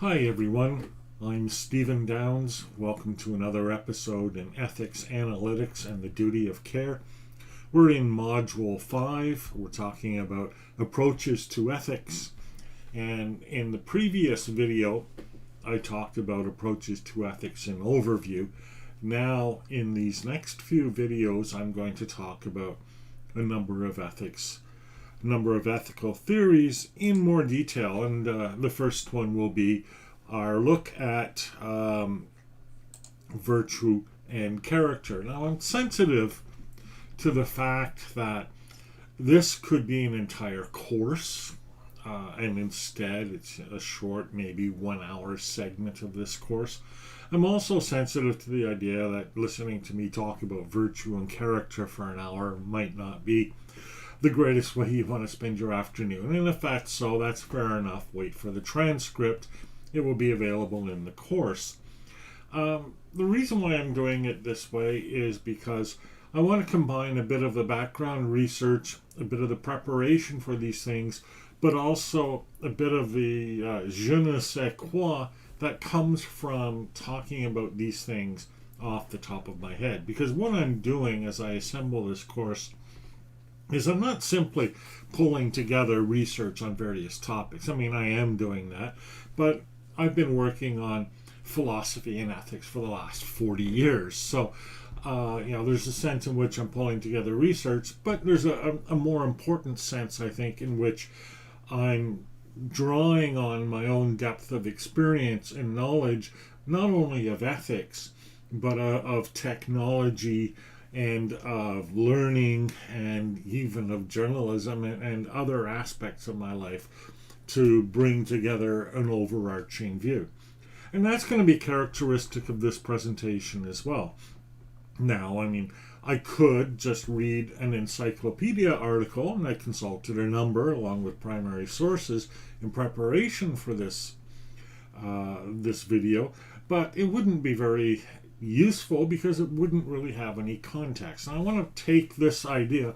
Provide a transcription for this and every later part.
Hi everyone, I'm Stephen Downs. Welcome to another episode in Ethics, Analytics, and the Duty of Care. We're in Module 5. We're talking about approaches to ethics. And in the previous video, I talked about approaches to ethics in overview. Now, in these next few videos, I'm going to talk about a number of ethical theories in more detail, and the first one will be our look at virtue and character. Now, I'm sensitive to the fact that this could be an entire course, and instead it's a short, maybe 1 hour segment of this course. I'm also sensitive to the idea that listening to me talk about virtue and character for an hour might not be the greatest way you want to spend your afternoon. And if that's so, that's fair enough. Wait for the transcript. It will be available in the course. The reason why I'm doing it this way is because I want to combine a bit of the background research, a bit of the preparation for these things, but also a bit of the je ne sais quoi that comes from talking about these things off the top of my head. Because what I'm doing as I assemble this course is I'm not simply pulling together research on various topics. I mean, I am doing that, but I've been working on philosophy and ethics for the last 40 years. So, there's a sense in which I'm pulling together research, but there's a more important sense, I think, in which I'm drawing on my own depth of experience and knowledge, not only of ethics, but of technology and of learning and even of journalism and other aspects of my life to bring together an overarching view. And that's going to be characteristic of this presentation as well. Now, I could just read an encyclopedia article, and I consulted a number along with primary sources in preparation for this video, but it wouldn't be very useful because it wouldn't really have any context. And I want to take this idea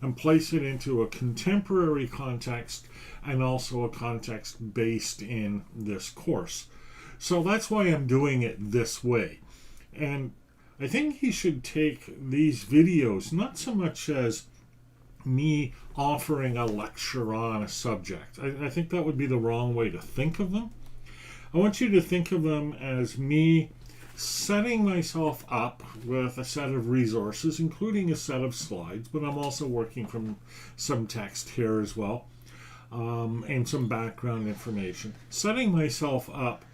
and place it into a contemporary context and also a context based in this course. So that's why I'm doing it this way. And I think you should take these videos not so much as me offering a lecture on a subject. I think that would be the wrong way to think of them. I want you to think of them as me setting myself up with a set of resources, including a set of slides, but I'm also working from some text here as well, and some background information. Setting myself up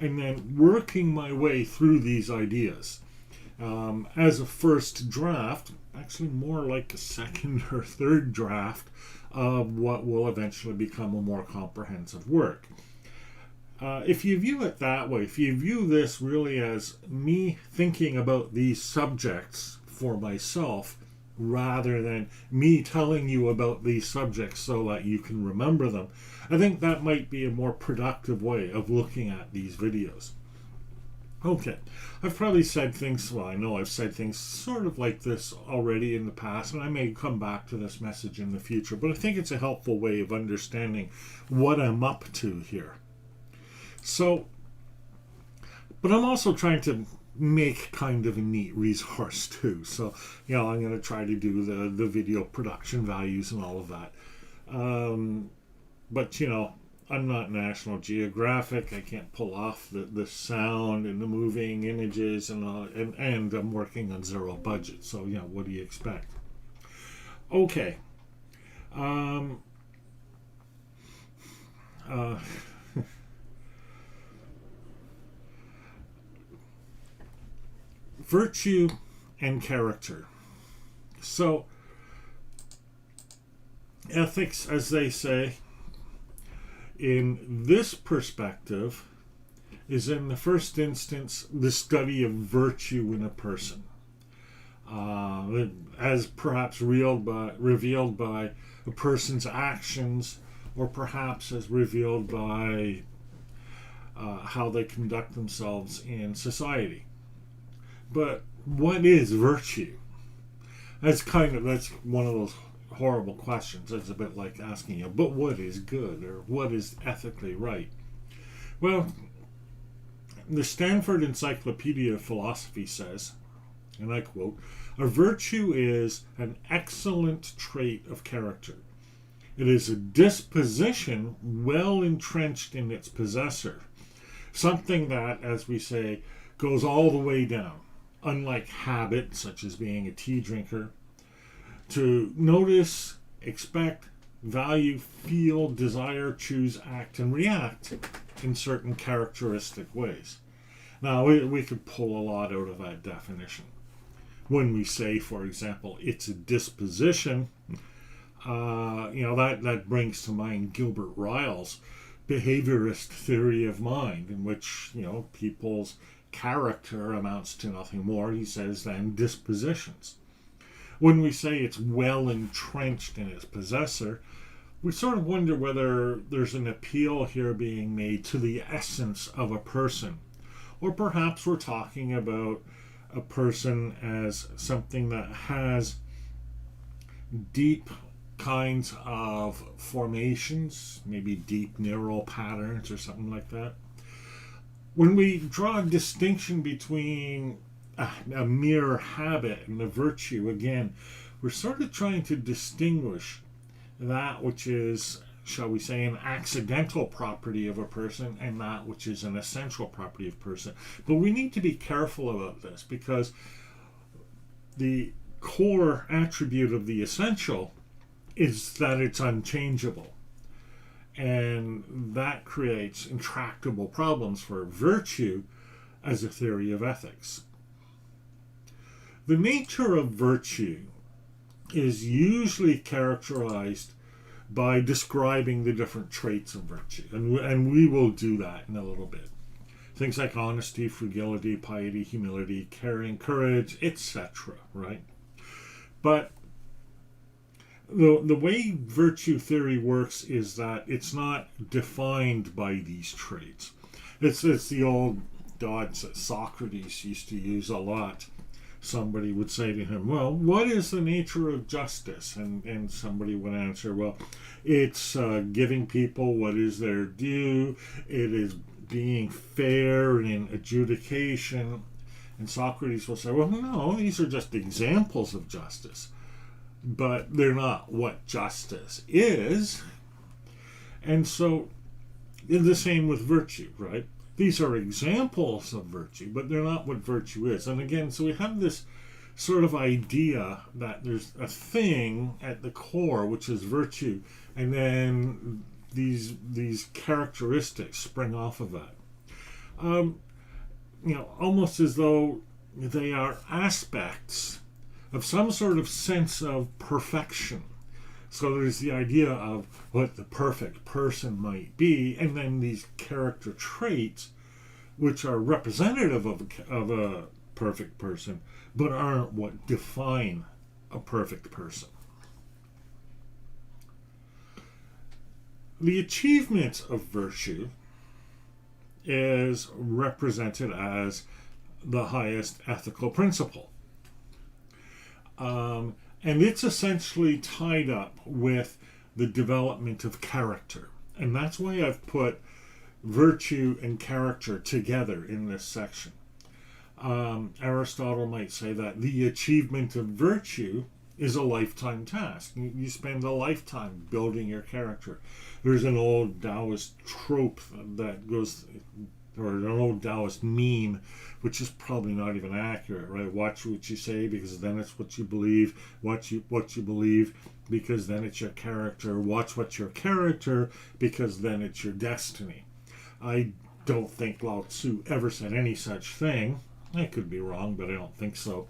and then working my way through these ideas. As a first draft, actually more like a second or third draft of what will eventually become a more comprehensive work. If you view it that way, if you view this really as me thinking about these subjects for myself, rather than me telling you about these subjects so that you can remember them, I think that might be a more productive way of looking at these videos. Okay, I've probably said things, well, I know I've said things sort of like this already in the past, and I may come back to this message in the future, but I think it's a helpful way of understanding what I'm up to here. So, but I'm also trying to make kind of a neat resource too. So, I'm going to try to do the video production values and all of that. But, I'm not National Geographic. I can't pull off the sound and the moving images and I'm working on zero budget. So, what do you expect? Okay. Virtue and character. So, ethics, as they say, in this perspective, is in the first instance the study of virtue in a person, as perhaps revealed by a person's actions, or perhaps as revealed by how they conduct themselves in society. But what is virtue? That's one of those horrible questions. It's a bit like asking but what is good, or what is ethically right? Well, the Stanford Encyclopedia of Philosophy says, and I quote, "A virtue is an excellent trait of character. It is a disposition well entrenched in its possessor, something that, as we say, goes all the way down, unlike habit, such as being a tea drinker, to notice, expect, value, feel, desire, choose, act, and react in certain characteristic ways." Now, we could pull a lot out of that definition. When we say, for example, it's a disposition, that brings to mind Gilbert Ryle's behaviorist theory of mind, in which, people's character amounts to nothing more, he says, than dispositions. When we say it's well entrenched in its possessor, we sort of wonder whether there's an appeal here being made to the essence of a person, or perhaps we're talking about a person as something that has deep kinds of formations, maybe deep neural patterns or something like that. When we draw a distinction between a mere habit and a virtue, again, we're sort of trying to distinguish that which is, shall we say, an accidental property of a person and that which is an essential property of a person. But we need to be careful about this, because the core attribute of the essential is that it's unchangeable. And that creates intractable problems for virtue as a theory of ethics. The nature of virtue is usually characterized by describing the different traits of virtue. And we will do that in a little bit. Things like honesty, frugality, piety, humility, caring, courage, etc., right? But the way virtue theory works is that it's not defined by these traits. It's the old dodge that Socrates used to use a lot. Somebody would say to him, well, what is the nature of justice? And somebody would answer, well, it's giving people what is their due. It is being fair in adjudication. And Socrates will say, well, no, these are just examples of justice, but they're not what justice is. And so the same with virtue, right? These are examples of virtue, but they're not what virtue is. And again, so we have this sort of idea that there's a thing at the core, which is virtue, and then these characteristics spring off of that. Almost as though they are aspects of some sort of sense of perfection. So there's the idea of what the perfect person might be, and then these character traits, which are representative of a perfect person, but aren't what define a perfect person. The achievement of virtue is represented as the highest ethical principle. And it's essentially tied up with the development of character. And that's why I've put virtue and character together in this section. Aristotle might say that the achievement of virtue is a lifetime task. You spend a lifetime building your character. There's an old Taoist trope that goes, or an old Taoist meme, which is probably not even accurate, right? Watch what you say, because then it's what you believe. Watch what you believe, because then it's your character. Watch what's your character, because then it's your destiny. I don't think Lao Tzu ever said any such thing. I could be wrong, but I don't think so.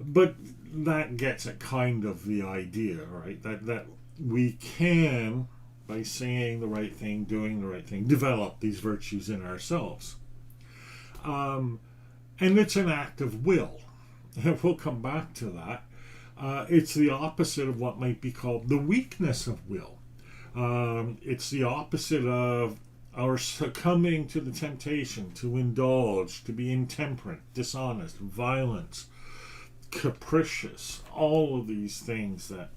But that gets at kind of the idea, right? That we can, by saying the right thing, doing the right thing, develop these virtues in ourselves. And it's an act of will. We'll come back to that. It's the opposite of what might be called the weakness of will. It's the opposite of our succumbing to the temptation to indulge, to be intemperate, dishonest, violent, capricious, all of these things that,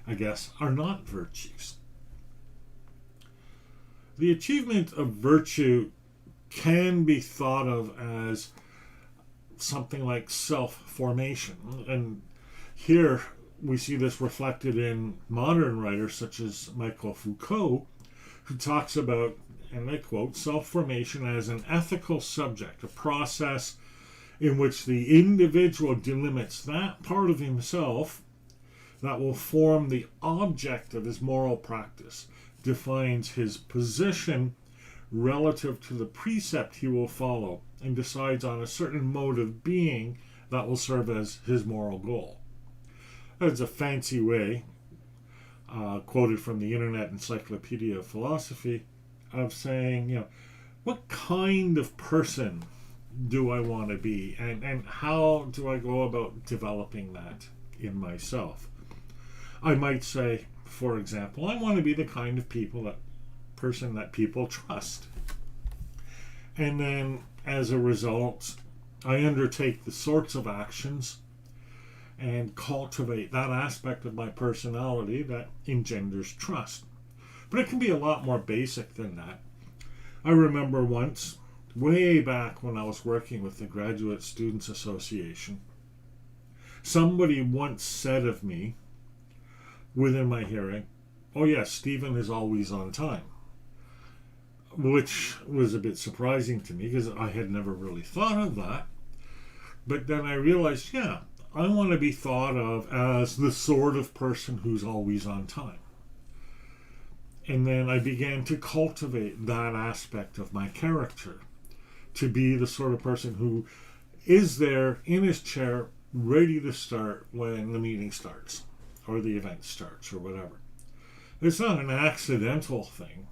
I guess, are not virtues. The achievement of virtue can be thought of as something like self-formation. And here we see this reflected in modern writers such as Michel Foucault, who talks about, and I quote, self-formation as an ethical subject, a process in which the individual delimits that part of himself that will form the object of his moral practice, defines his position relative to the precept he will follow, and decides on a certain mode of being that will serve as his moral goal. That's a fancy way, quoted from the Internet Encyclopedia of Philosophy, of saying, what kind of person do I want to be, and how do I go about developing that in myself? I might say, for example, I want to be the kind of person that people trust. And then, as a result, I undertake the sorts of actions and cultivate that aspect of my personality that engenders trust. But it can be a lot more basic than that. I remember once, way back when I was working with the Graduate Students Association, somebody once said of me, within my hearing, "Oh yes, Stephen is always on time," which was a bit surprising to me because I had never really thought of that. But then I realized, I want to be thought of as the sort of person who's always on time. And then I began to cultivate that aspect of my character, to be the sort of person who is there in his chair, ready to start when the meeting starts, or the event starts, or whatever. It's not an accidental thing.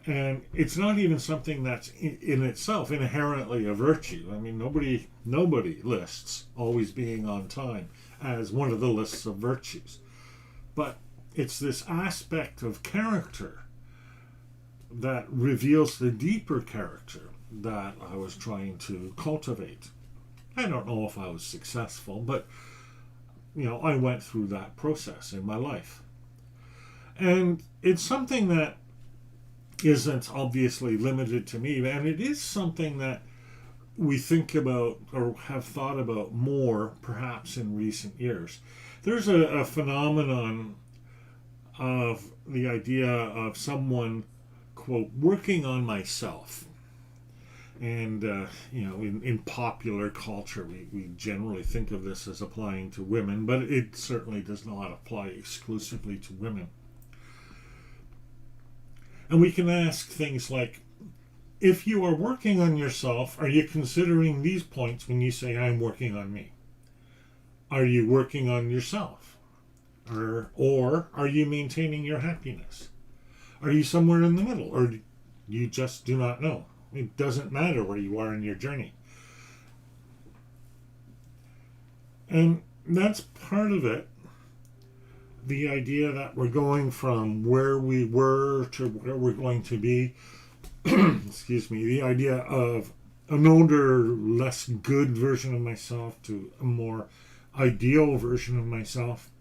And it's not even something that's in itself inherently a virtue. I mean, nobody lists always being on time as one of the lists of virtues. But it's this aspect of character that reveals the deeper character that I was trying to cultivate. I don't know if I was successful, but I went through that process in my life. And it's something that isn't obviously limited to me, and it is something that we think about or have thought about more perhaps in recent years. There's a phenomenon of the idea of someone, quote, working on myself. And, in popular culture, we generally think of this as applying to women, but it certainly does not apply exclusively to women. And we can ask things like, if you are working on yourself, are you considering these points when you say, I'm working on me? Are you working on yourself? Or are you maintaining your happiness? Are you somewhere in the middle? Or you just do not know? It doesn't matter where you are in your journey. And that's part of it. The idea that we're going from where we were to where we're going to be. Excuse me. The idea of an older, less good version of myself to a more ideal version of myself.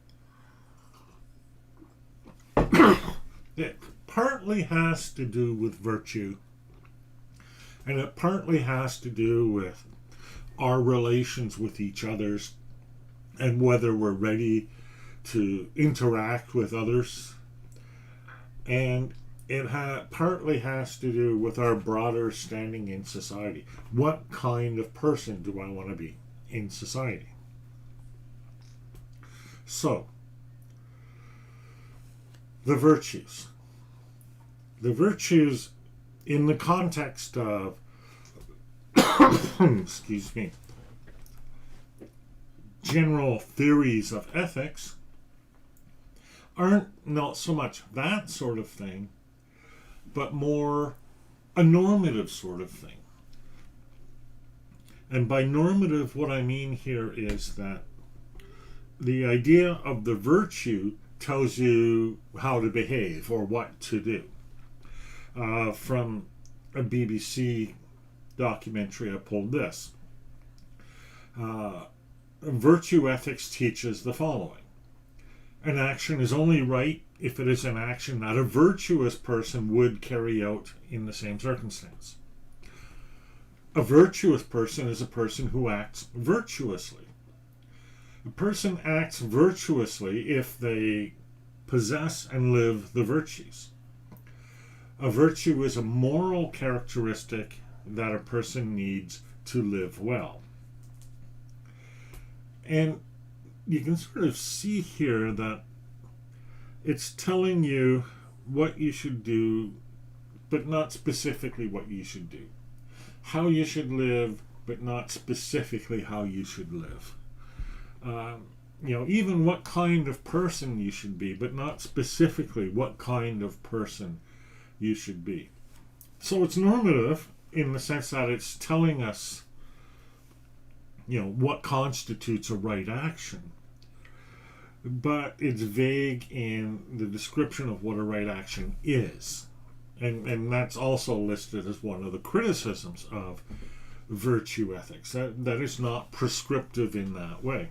It partly has to do with virtue. And it partly has to do with our relations with each others and whether we're ready to interact with others. And it partly has to do with our broader standing in society. What kind of person do I want to be in society? So, the virtues. The virtues in the context of excuse me, general theories of ethics aren't not so much that sort of thing, but more a normative sort of thing. And by normative, what I mean here is that the idea of the virtue tells you how to behave or what to do. From a BBC documentary, I pulled this. Virtue ethics teaches the following. An action is only right if it is an action that a virtuous person would carry out in the same circumstance. A virtuous person is a person who acts virtuously. A person acts virtuously if they possess and live the virtues. A virtue is a moral characteristic that a person needs to live well. And you can sort of see here that it's telling you what you should do, but not specifically what you should do. How you should live, but not specifically how you should live. Even what kind of person you should be, but not specifically what kind of person you should be. So it's normative in the sense that it's telling us, what constitutes a right action. But it's vague in the description of what a right action is. And that's also listed as one of the criticisms of virtue ethics, that it's not prescriptive in that way.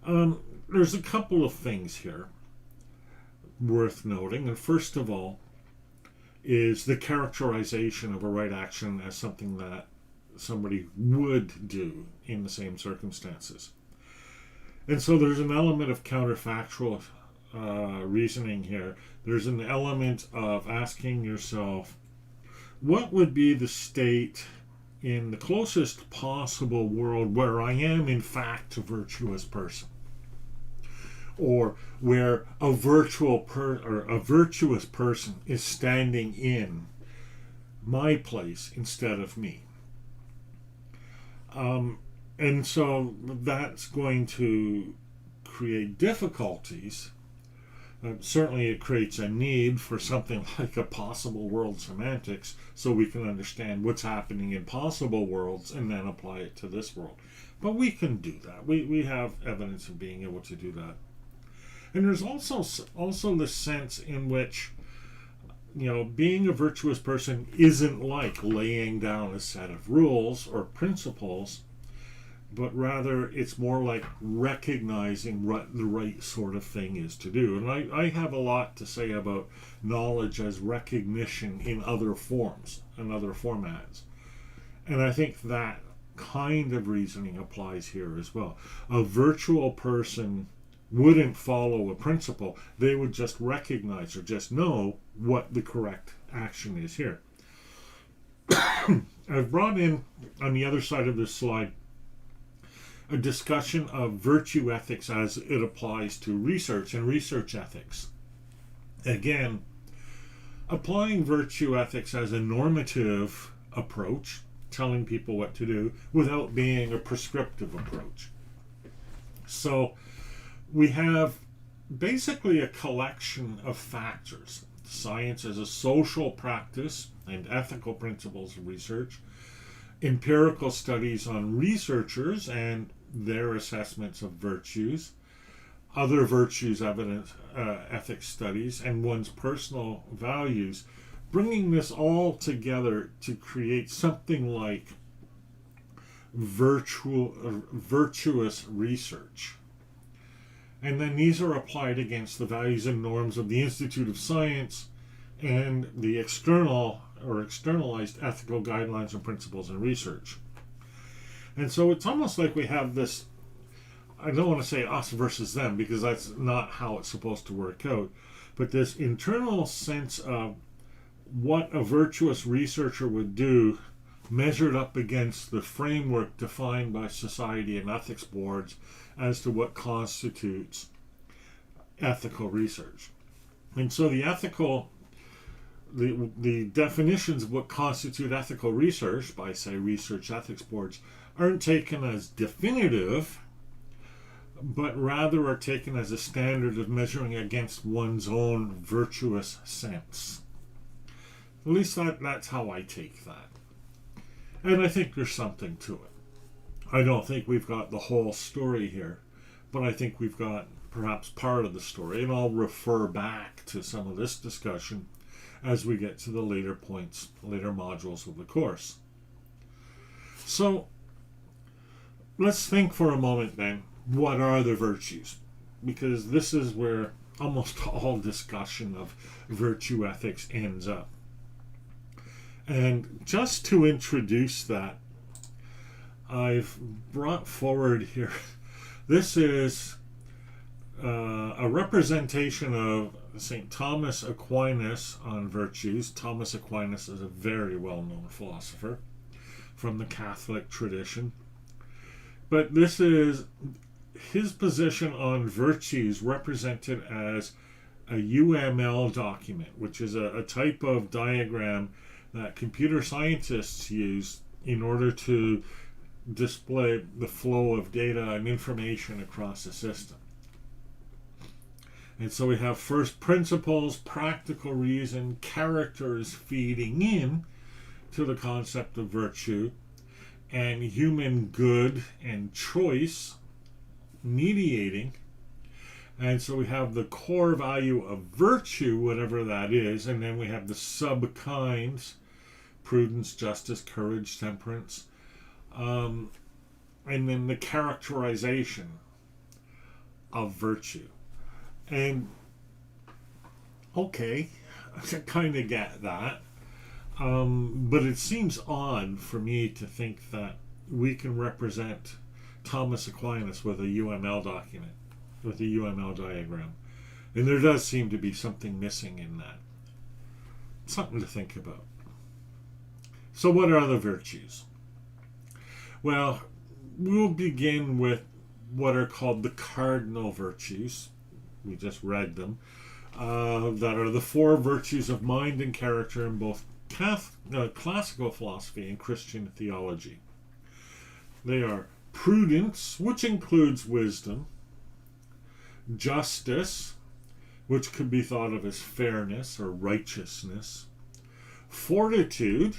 There's a couple of things here worth noting. And first of all is the characterization of a right action as something that somebody would do in the same circumstances. And so there's an element of counterfactual reasoning here. There's an element of asking yourself, what would be the state in the closest possible world where I am in fact a virtuous person? Or where a virtuous person is standing in my place instead of me. And so that's going to create difficulties. Certainly it creates a need for something like a possible world semantics so we can understand what's happening in possible worlds and then apply it to this world. But we can do that. We have evidence of being able to do that. And there's also this sense in which, being a virtuous person isn't like laying down a set of rules or principles, but rather it's more like recognizing what the right sort of thing is to do. And I have a lot to say about knowledge as recognition in other forms and other formats. And I think that kind of reasoning applies here as well. A virtual person wouldn't follow a principle. They would just recognize or just know what the correct action is here. I've brought in, on the other side of this slide, a discussion of virtue ethics as it applies to research and research ethics. Again, applying virtue ethics as a normative approach, telling people what to do, without being a prescriptive approach. So we have basically a collection of factors. Science as a social practice and ethical principles of research, empirical studies on researchers and their assessments of virtues, other virtues evidence, ethics studies, and one's personal values, bringing this all together to create something like virtuous research. And then these are applied against the values and norms of the Institute of Science and the external or externalized ethical guidelines and principles in research. And so it's almost like we have this, I don't want to say us versus them because that's not how it's supposed to work out, but this internal sense of what a virtuous researcher would do measured up against the framework defined by society and ethics boards as to what constitutes ethical research. And so the definitions of what constitute ethical research by, say, research ethics boards aren't taken as definitive, but rather are taken as a standard of measuring against one's own virtuous sense. At least that's how I take that. And I think there's something to it. I don't think we've got the whole story here, but I think we've got perhaps part of the story, and I'll refer back to some of this discussion as we get to the later points, later modules of the course. So let's think for a moment then, what are the virtues? because this is where almost all discussion of virtue ethics ends up. And just to introduce that, I've brought forward here, this is a representation of St. Thomas Aquinas on virtues. Thomas Aquinas is a very well-known philosopher from the Catholic tradition. But this is his position on virtues represented as a UML document, which is a type of diagram that computer scientists use in order to display the flow of data and information across a system. And so we have first principles, practical reason, characters feeding in to the concept of virtue, and human good and choice mediating. And so we have the core value of virtue, whatever that is, and then we have the sub-kinds, prudence, justice, courage, temperance, and then the characterization of virtue. And okay, I kind of get that, but it seems odd for me to think that we can represent Thomas Aquinas with a UML document, with a UML diagram. And there does seem to be something missing in that. Something to think about. So what are the virtues? Well, we'll begin with what are called the cardinal virtues. We just read them. That are the four virtues of mind and character in both classical philosophy and Christian theology. They are prudence, which includes wisdom; justice, which could be thought of as fairness or righteousness; fortitude,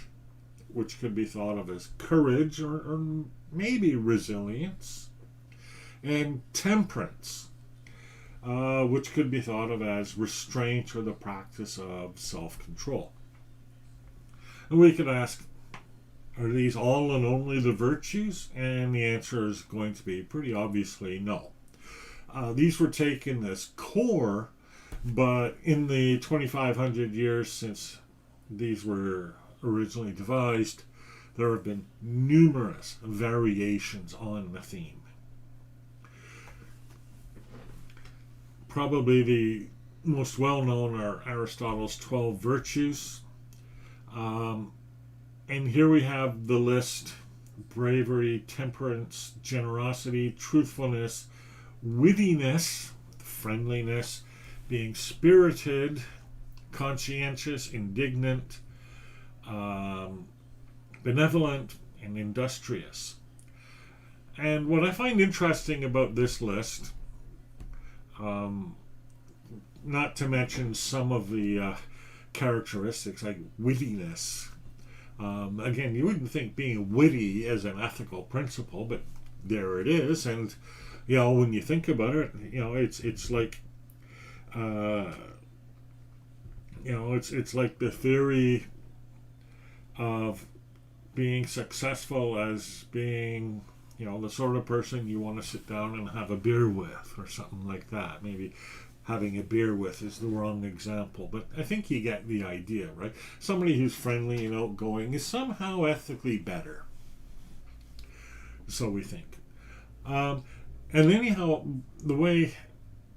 which could be thought of as courage or maybe resilience; and temperance, which could be thought of as restraint or the practice of self-control. And we could ask, are these all and only the virtues? And the answer is going to be pretty obviously no. These were taken as core, but in the 2,500 years since these were originally devised, there have been numerous variations on the theme. Probably the most well-known are Aristotle's 12 virtues. And here we have the list: bravery, temperance, generosity, truthfulness, wittiness, friendliness, being spirited, conscientious, indignant, benevolent, and industrious. And what I find interesting about this list, not to mention some of the characteristics like wittiness. Again, you wouldn't think being witty as an ethical principle, but there it is. And when you think about it, it's like it's like the theory of being successful as being the sort of person you want to sit down and have a beer with, or something like that. Maybe having a beer with is the wrong example, but I think you get the idea, right? Somebody who's friendly and outgoing is somehow ethically better. So we think. And anyhow, the way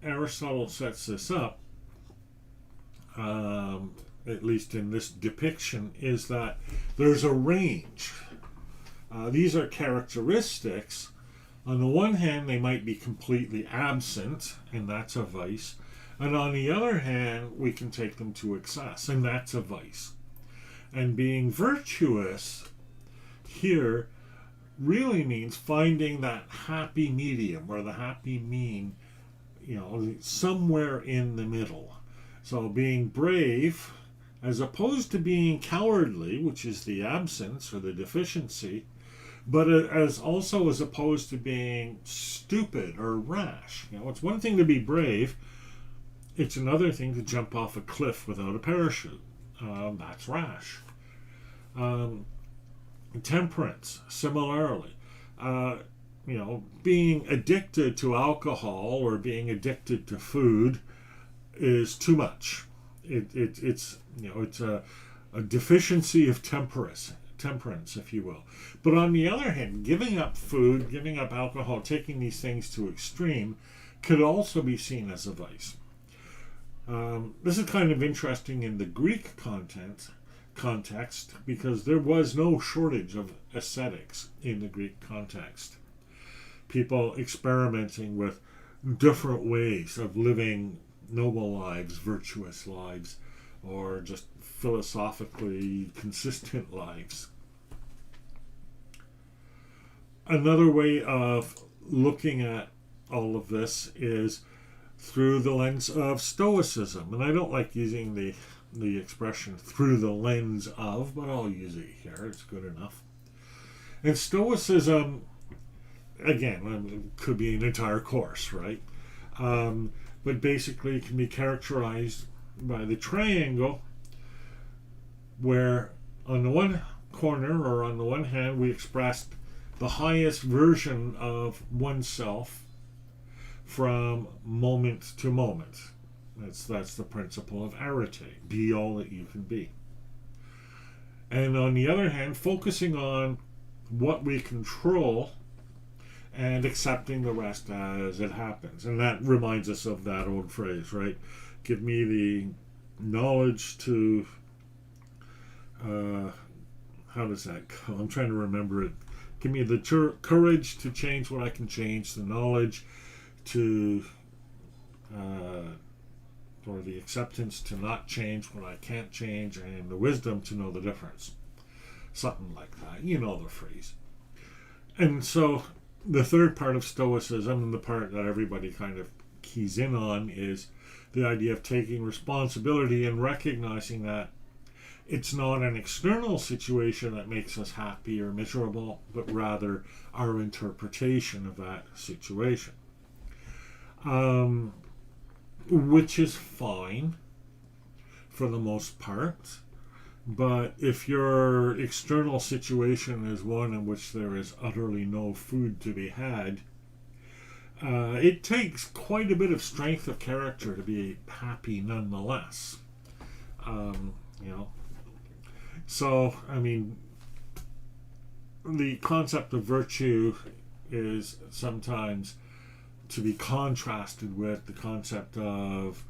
Aristotle sets this up, at least in this depiction, is that there's a range. These are characteristics. On the one hand, they might be completely absent, and that's a vice. And on the other hand, we can take them to excess, and that's a vice. And being virtuous here really means finding that happy medium, or the happy mean, somewhere in the middle. So being brave, as opposed to being cowardly, which is the absence or the deficiency, but as opposed to being stupid or rash. It's one thing to be brave. It's another thing to jump off a cliff without a parachute. That's rash. Temperance, similarly. being addicted to alcohol or being addicted to food is too much. It's a deficiency of temperance, if you will. But on the other hand, giving up food, giving up alcohol, taking these things to extreme could also be seen as a vice. This is kind of interesting in the Greek context because there was no shortage of ascetics in the Greek context. People experimenting with different ways of living noble lives, virtuous lives, or just philosophically consistent lives. Another way of looking at all of this is through the lens of Stoicism. And I don't like using the expression through the lens of, but I'll use it here. It's good enough. And Stoicism, again, could be an entire course, right? But basically it can be characterized by the triangle where on the one corner or on the one hand we expressed the highest version of oneself from moment to moment. That's the principle of arete. Be all that you can be. And on the other hand, focusing on what we control and accepting the rest as it happens. And that reminds us of that old phrase, right? Give me the knowledge to... how does that go? I'm trying to remember it. Give me the courage to change what I can change, the knowledge to... or the acceptance to not change what I can't change, and the wisdom to know the difference. Something like that. You know the phrase. And so the third part of Stoicism, and the part that everybody kind of keys in on, is the idea of taking responsibility and recognizing that it's not an external situation that makes us happy or miserable, but rather our interpretation of that situation. Which is fine for the most part, but if your external situation is one in which there is utterly no food to be had, it takes quite a bit of strength of character to be happy nonetheless. So, I mean, the concept of virtue is sometimes to be contrasted with the concept of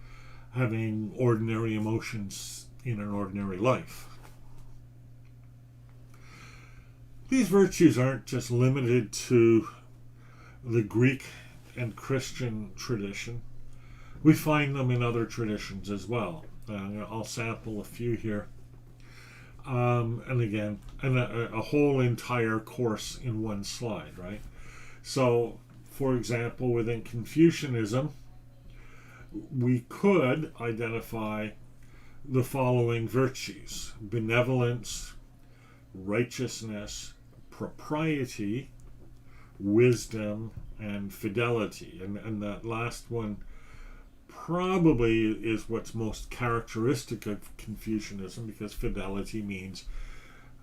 having ordinary emotions in an ordinary life. These virtues aren't just limited to the Greek and Christian tradition. We find them in other traditions as well. I'll sample a few here. And again, a whole entire course in one slide, right? So, for example, within Confucianism, we could identify the following virtues: benevolence, righteousness, propriety, wisdom, and fidelity. And that last one probably is what's most characteristic of Confucianism, because fidelity means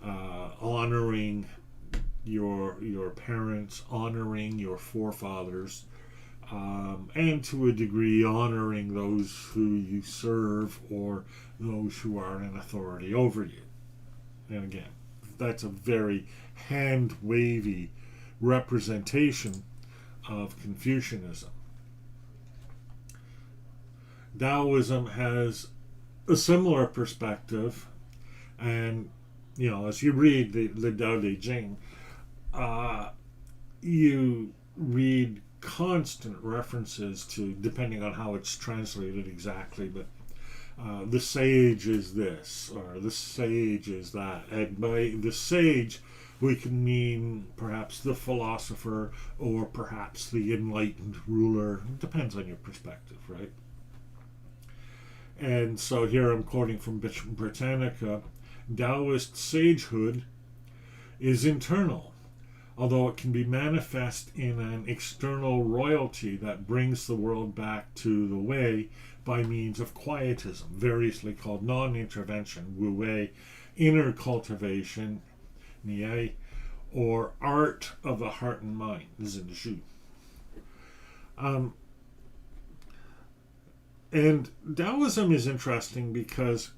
honoring your parents, honoring your forefathers, and to a degree honoring those who you serve or those who are in authority over you. And again, that's a very hand-wavy representation of Confucianism. Taoism has a similar perspective, and as you read the Tao Te Ching, you read constant references to, depending on how it's translated exactly, but the sage is this, or the sage is that. And by the sage, we can mean perhaps the philosopher or perhaps the enlightened ruler. It depends on your perspective, right? And so here I'm quoting from Britannica: Taoist sagehood is internal, although it can be manifest in an external royalty that brings the world back to the way by means of quietism, variously called non-intervention, wu wei, inner cultivation, nie, or art of the heart and mind, Zhi. And Taoism is interesting because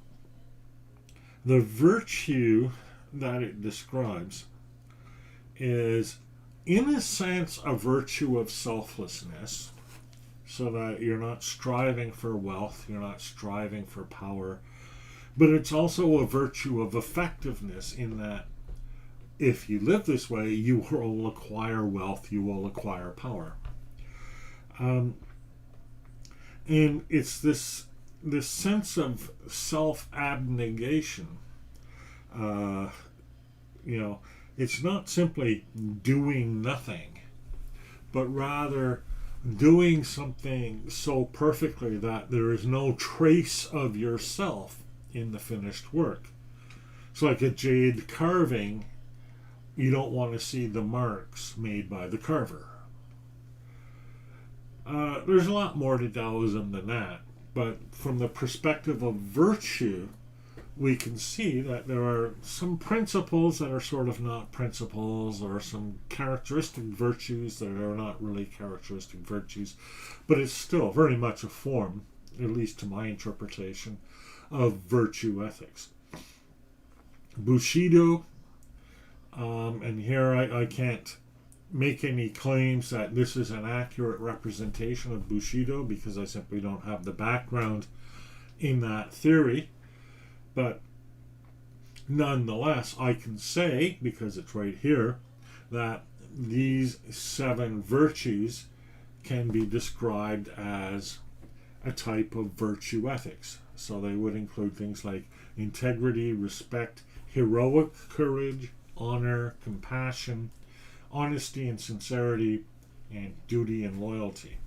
the virtue that it describes is, in a sense, a virtue of selflessness, so that you're not striving for wealth, you're not striving for power, but it's also a virtue of effectiveness in that if you live this way, you will acquire wealth, you will acquire power. And it's this sense of self-abnegation. It's not simply doing nothing, but rather doing something so perfectly that there is no trace of yourself in the finished work. It's like a jade carving. You don't want to see the marks made by the carver. There's a lot more to Taoism than that, but from the perspective of virtue, we can see that there are some principles that are sort of not principles, or some characteristic virtues that are not really characteristic virtues, but it's still very much a form, at least to my interpretation, of virtue ethics. Bushido, and here I can't make any claims that this is an accurate representation of Bushido because I simply don't have the background in that theory. But nonetheless, I can say, because it's right here, that these 7 virtues can be described as a type of virtue ethics. So they would include things like integrity, respect, heroic courage, honor, compassion, honesty and sincerity, and duty and loyalty.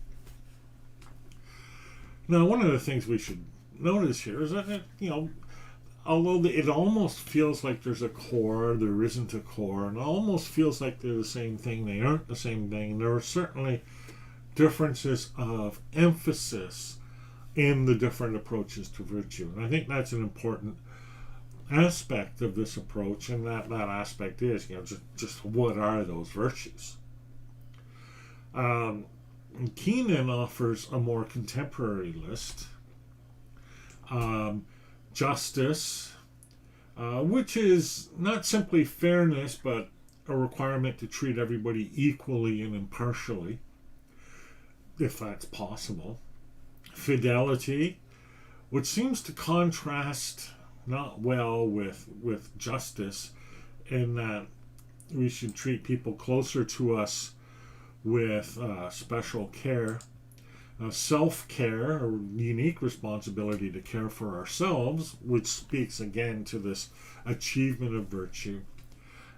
Now, one of the things we should notice here is that, although it almost feels like there's a core, there isn't a core, and it almost feels like they're the same thing, they aren't the same thing. There are certainly differences of emphasis in the different approaches to virtue. And I think that's an important aspect of this approach, and that aspect is, just what are those virtues? Keenan offers a more contemporary list. Justice, which is not simply fairness, but a requirement to treat everybody equally and impartially, if that's possible. Fidelity, which seems to contrast not well with justice, in that we should treat people closer to us with special care. Self-care, a unique responsibility to care for ourselves, which speaks again to this achievement of virtue.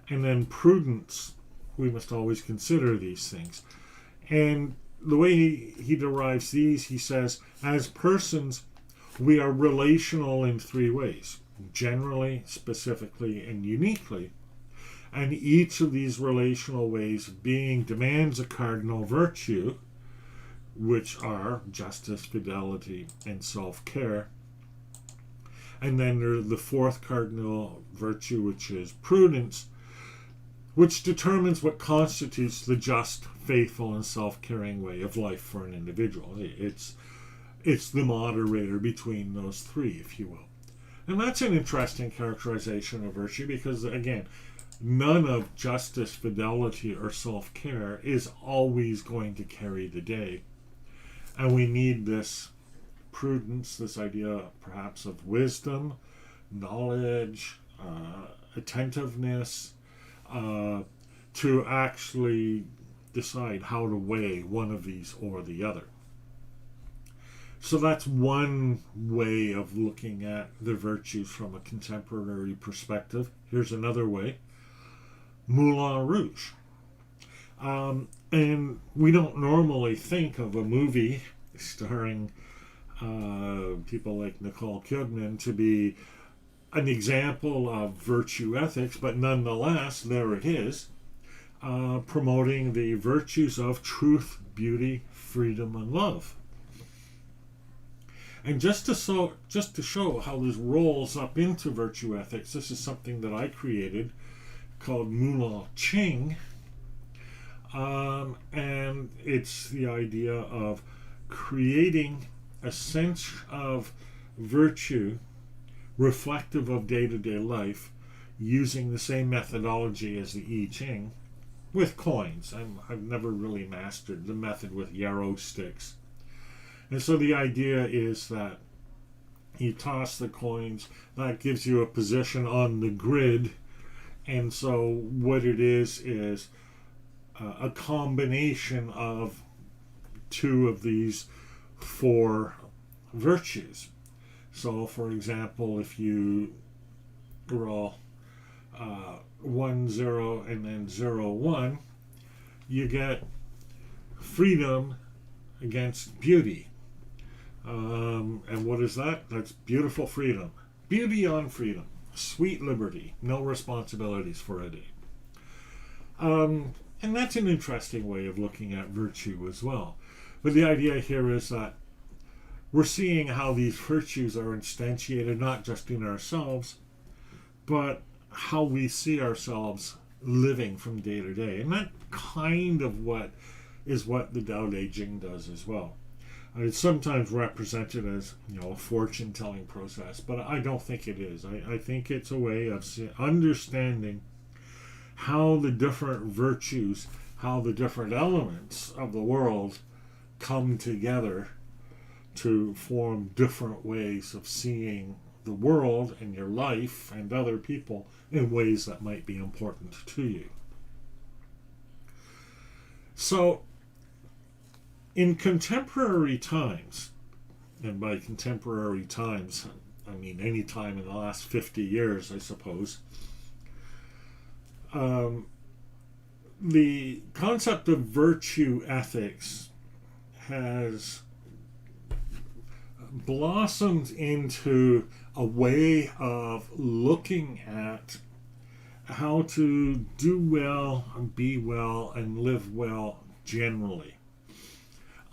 And then prudence, we must always consider these things. And the way he derives these, he says, as persons, we are relational in 3 ways: generally, specifically, and uniquely. And each of these relational ways of being demands a cardinal virtue, which are justice, fidelity, and self-care. And then there's the 4th cardinal virtue, which is prudence, which determines what constitutes the just, faithful, and self-caring way of life for an individual. It's the moderator between those 3, if you will. And that's an interesting characterization of virtue because, again, none of justice, fidelity, or self-care is always going to carry the day. And we need this prudence, this idea perhaps of wisdom, knowledge, attentiveness, to actually decide how to weigh one of these or the other. So that's one way of looking at the virtues from a contemporary perspective. Here's another way: Moulin Rouge. And we don't normally think of a movie starring people like Nicole Kidman to be an example of virtue ethics, but nonetheless, there it is, promoting the virtues of truth, beauty, freedom, and love. And just to show how this rolls up into virtue ethics, this is something that I created called Moonching, and it's the idea of creating a sense of virtue reflective of day-to-day life using the same methodology as the I Ching with coins. I've never really mastered the method with yarrow sticks. And so the idea is that you toss the coins, that gives you a position on the grid, and so what it is a combination of two of these four virtues. So, for example, if you roll 1, 0, and then 0, 1, you get freedom against beauty. And what is that? That's beautiful freedom. Beauty on freedom. Sweet liberty. No responsibilities for a day. And that's an interesting way of looking at virtue as well. But the idea here is that we're seeing how these virtues are instantiated not just in ourselves, but how we see ourselves living from day to day. And that kind of what the Tao Te Ching does as well. It's sometimes represented as, a fortune-telling process, but I don't think it is. I think it's a way of understanding how the different virtues, how the different elements of the world come together to form different ways of seeing the world and your life and other people in ways that might be important to you. So, in contemporary times, and by contemporary times, I mean any time in the last 50 years, I suppose, the concept of virtue ethics has blossomed into a way of looking at how to do well, be well, and live well generally.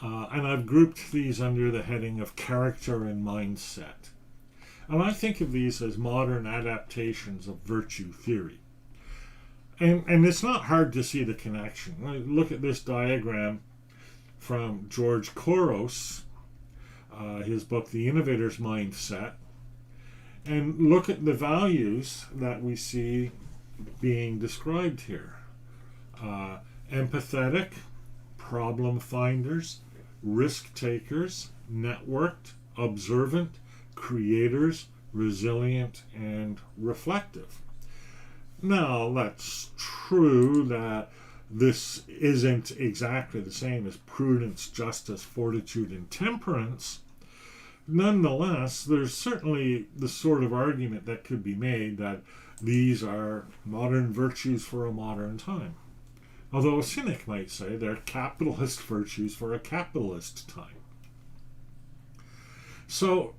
And I've grouped these under the heading of character and mindset. And I think of these as modern adaptations of virtue theory. And it's not hard to see the connection. Look at this diagram from George Couros, his book, The Innovator's Mindset, and look at the values that we see being described here. Empathetic, problem finders, risk takers, networked, observant, creators, resilient, and reflective. Now, that's true that this isn't exactly the same as prudence, justice, fortitude, and temperance. Nonetheless, there's certainly the sort of argument that could be made that these are modern virtues for a modern time. Although a cynic might say they're capitalist virtues for a capitalist time. So,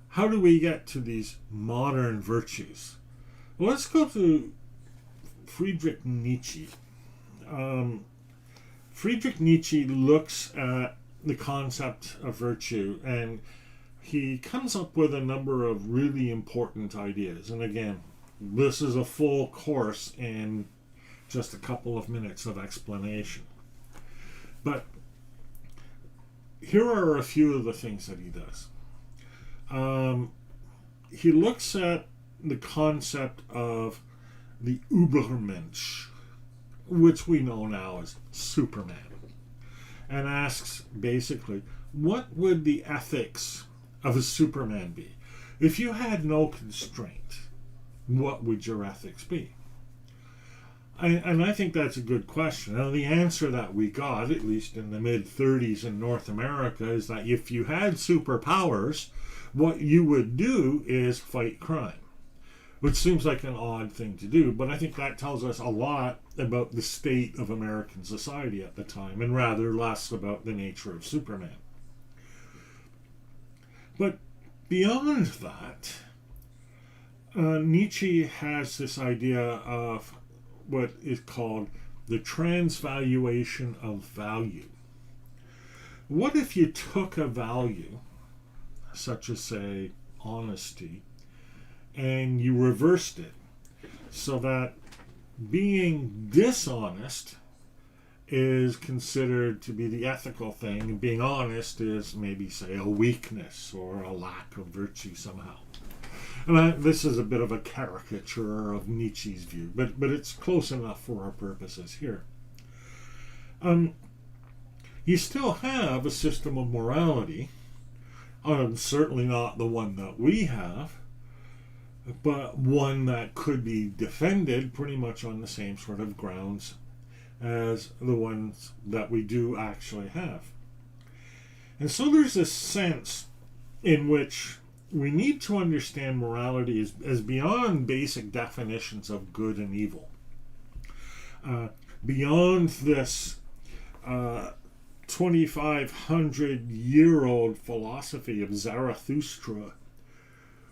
how do we get to these modern virtues? Well, let's go to Friedrich Nietzsche. Friedrich Nietzsche looks at the concept of virtue, and he comes up with a number of really important ideas. And again, this is a full course in just a couple of minutes of explanation. But here are a few of the things that he does. He looks at the concept of the Übermensch, which we know now as Superman, and asks basically, what would the ethics of a Superman be? If you had no constraint, what would your ethics be? And I think that's a good question. Now, the answer that we got, at least in the mid-30s in North America, is that if you had superpowers, what you would do is fight crime. Which seems like an odd thing to do, but I think that tells us a lot about the state of American society at the time, and rather less about the nature of Superman. But beyond that, Nietzsche has this idea of what is called the transvaluation of value. What if you took a value, such as, say, honesty, and you reversed it so that being dishonest is considered to be the ethical thing, and being honest is maybe, say, a weakness or a lack of virtue somehow. And this is a bit of a caricature of Nietzsche's view, but it's close enough for our purposes here. You still have a system of morality, certainly not the one that we have, but one that could be defended pretty much on the same sort of grounds as the ones that we do actually have. And so there's a sense in which we need to understand morality as beyond basic definitions of good and evil. Beyond this 2,500-year-old philosophy of Zarathustra,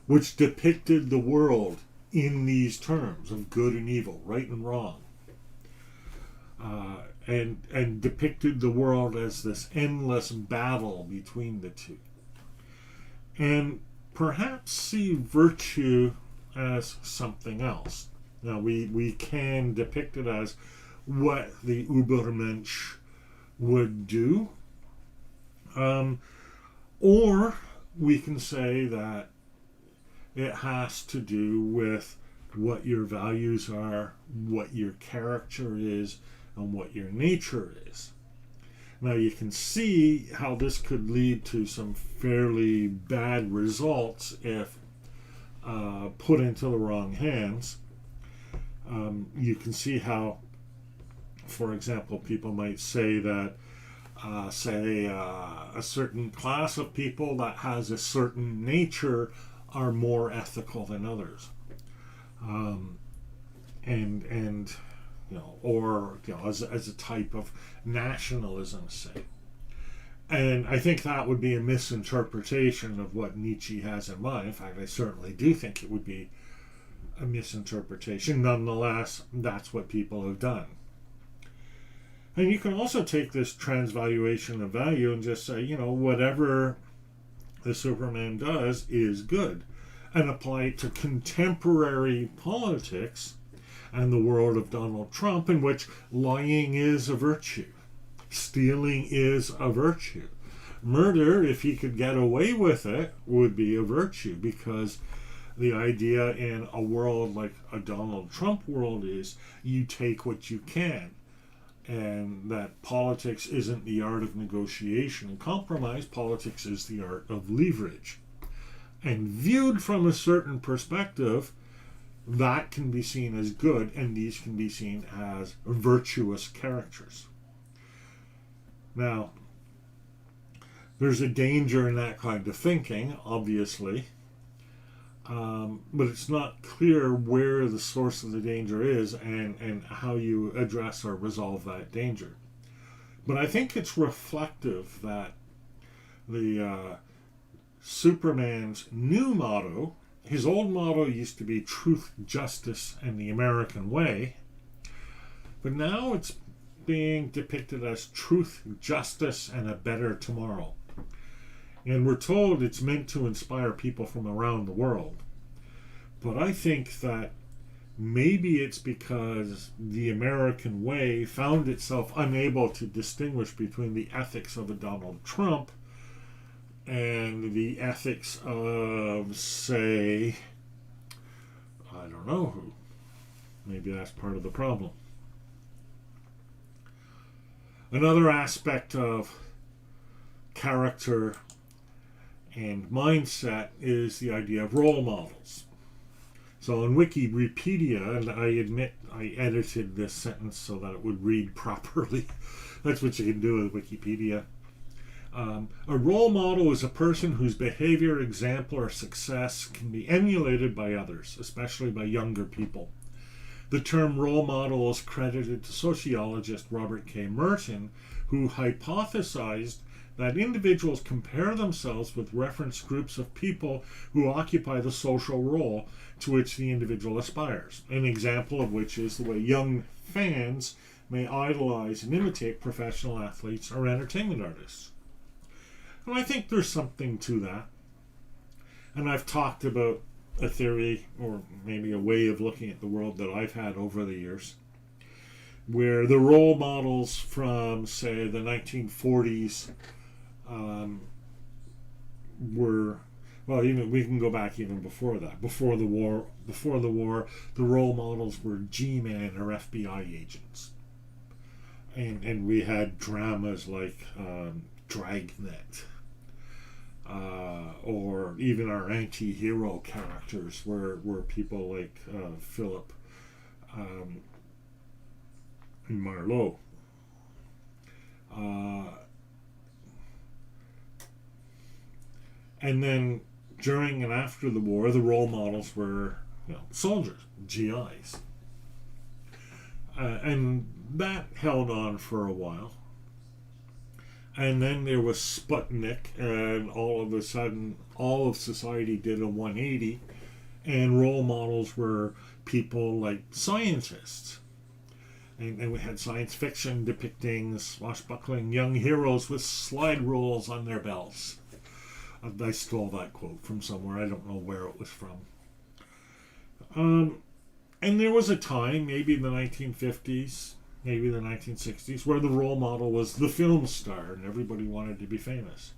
which depicted the world in these terms of good and evil, right and wrong, and depicted the world as this endless battle between the two. And perhaps see virtue as something else. Now, we can depict it as what the Übermensch would do, or we can say that it has to do with what your values are, what your character is, and what your nature is. Now, you can see how this could lead to some fairly bad results if put into the wrong hands. You can see how, for example, people might say that, a certain class of people that has a certain nature are more ethical than others, as a type of nationalism, say. And I think that would be a misinterpretation of what Nietzsche has in mind. In fact, I certainly do think it would be a misinterpretation. Nonetheless, that's what people have done. And you can also take this transvaluation of value and just say, whatever the Superman does is good, and apply it to contemporary politics and the world of Donald Trump, in which lying is a virtue, stealing is a virtue. Murder, if he could get away with it, would be a virtue, because the idea in a world like a Donald Trump world is you take what you can, and that politics isn't the art of negotiation and compromise. Politics is the art of leverage. And viewed from a certain perspective, that can be seen as good, and these can be seen as virtuous characters. Now, there's a danger in that kind of thinking, obviously, but it's not clear where the source of the danger is and how you address or resolve that danger. But I think it's reflective that the Superman's new motto, his old motto used to be truth, justice, and the American way, but now it's being depicted as truth, justice, and a better tomorrow. And we're told it's meant to inspire people from around the world. But I think that maybe it's because the American way found itself unable to distinguish between the ethics of a Donald Trump and the ethics of, say, I don't know who. Maybe that's part of the problem. Another aspect of character and mindset is the idea of role models. So in Wikipedia, and I admit I edited this sentence so that it would read properly. That's what you can do with Wikipedia. A role model is a person whose behavior, example, or success can be emulated by others, especially by younger people. The term role model is credited to sociologist Robert K. Merton, who hypothesized that individuals compare themselves with reference groups of people who occupy the social role to which the individual aspires, an example of which is the way young fans may idolize and imitate professional athletes or entertainment artists. And I think there's something to that. And I've talked about a theory or maybe a way of looking at the world that I've had over the years, where the role models from, say, the 1940s were, well, even we can go back even before that. Before the war, the role models were G-men or FBI agents, and we had dramas like Dragnet, or even our anti-hero characters were people like Philip Marlowe. And then during and after the war, the role models were, soldiers, GIs. And that held on for a while. And then there was Sputnik, and all of a sudden, all of society did a 180, and role models were people like scientists. And we had science fiction depicting swashbuckling young heroes with slide rules on their belts. I stole that quote from somewhere. I don't know where it was from. And there was a time, maybe in the 1950s, maybe the 1960s, where the role model was the film star and everybody wanted to be famous.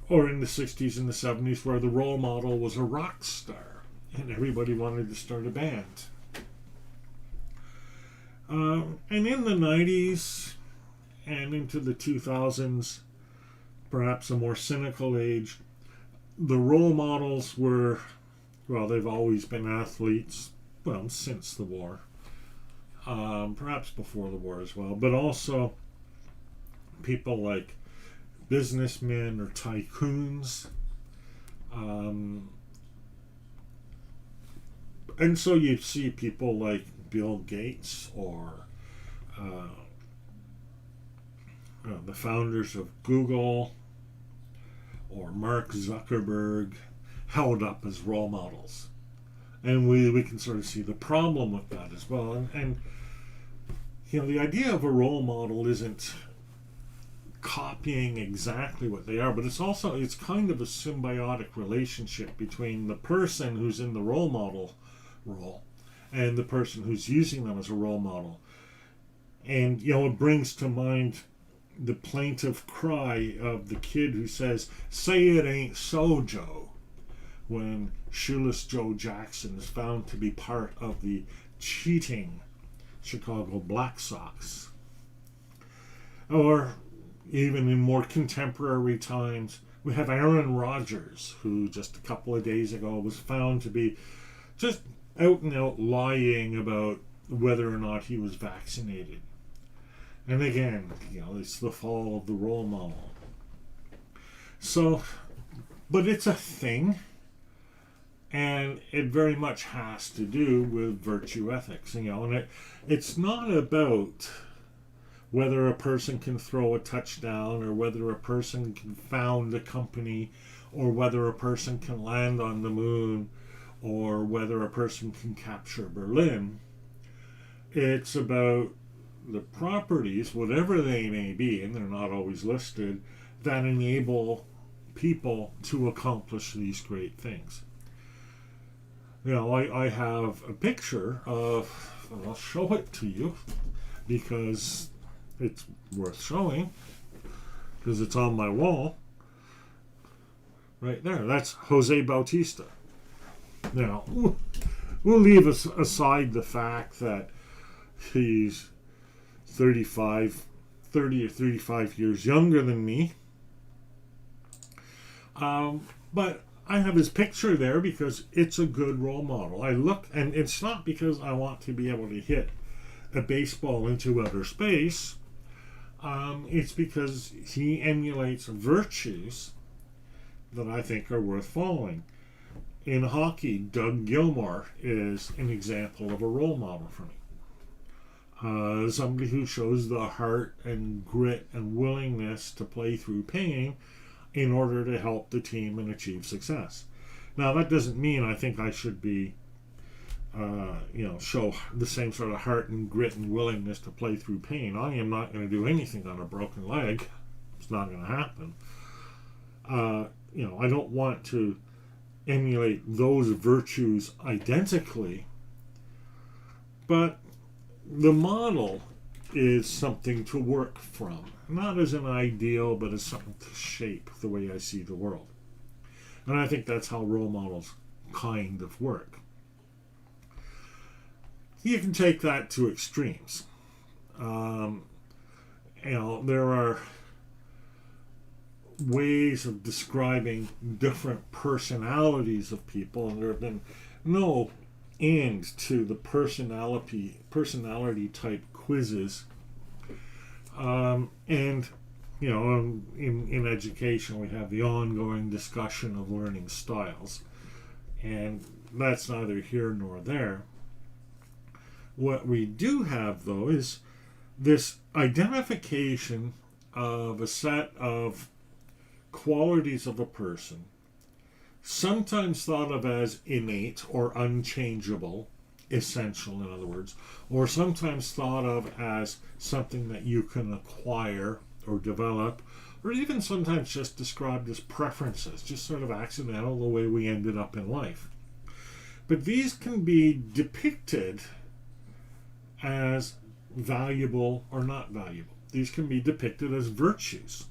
Or in the 60s and the 70s, where the role model was a rock star and everybody wanted to start a band. And in the 90s and into the 2000s, perhaps a more cynical age, the role models were, well, they've always been athletes, well, since the war. Perhaps before the war as well, but also people like businessmen or tycoons. And so you see people like Bill Gates or the founders of Google or Mark Zuckerberg held up as role models. And we can sort of see the problem with that as well. And the idea of a role model isn't copying exactly what they are, but it's kind of a symbiotic relationship between the person who's in the role model role and the person who's using them as a role model. And, it brings to mind the plaintive cry of the kid who says, "Say it ain't so, Joe," when shoeless Joe Jackson is found to be part of the cheating Chicago Black Sox. Or even in more contemporary times, we have Aaron Rodgers, who just a couple of days ago was found to be just out and out lying about whether or not he was vaccinated. And again, it's the fall of the role model. So, but it's a thing, and it very much has to do with virtue ethics, and it's not about whether a person can throw a touchdown or whether a person can found a company or whether a person can land on the moon or whether a person can capture Berlin. It's about the properties, whatever they may be, and they're not always listed, that enable people to accomplish these great things. I have a picture of, and I'll show it to you because it's worth showing, because it's on my wall. Right there, that's Jose Bautista. Now, we'll leave aside the fact that he's 30 or 35 years younger than me. But I have his picture there because it's a good role model. I look, and it's not because I want to be able to hit a baseball into outer space. It's because he emulates virtues that I think are worth following. In hockey, Doug Gilmour is an example of a role model for me. Somebody who shows the heart and grit and willingness to play through pain in order to help the team and achieve success. Now, that doesn't mean I think I should be, show the same sort of heart and grit and willingness to play through pain. I am not going to do anything on a broken leg. It's not going to happen. I don't want to emulate those virtues identically, but the model is something to work from, not as an ideal, but as something to shape the way I see the world. And I think that's how role models kind of work. You can take that to extremes. There are ways of describing different personalities of people, and there have been no end to the personality type quizzes. In education, we have the ongoing discussion of learning styles, and that's neither here nor there. What we do have, though, is this identification of a set of qualities of a person, sometimes thought of as innate or unchangeable, essential in other words, or sometimes thought of as something that you can acquire or develop, or even sometimes just described as preferences, just sort of accidental, the way we ended up in life. But these can be depicted as valuable or not valuable. These can be depicted as virtues.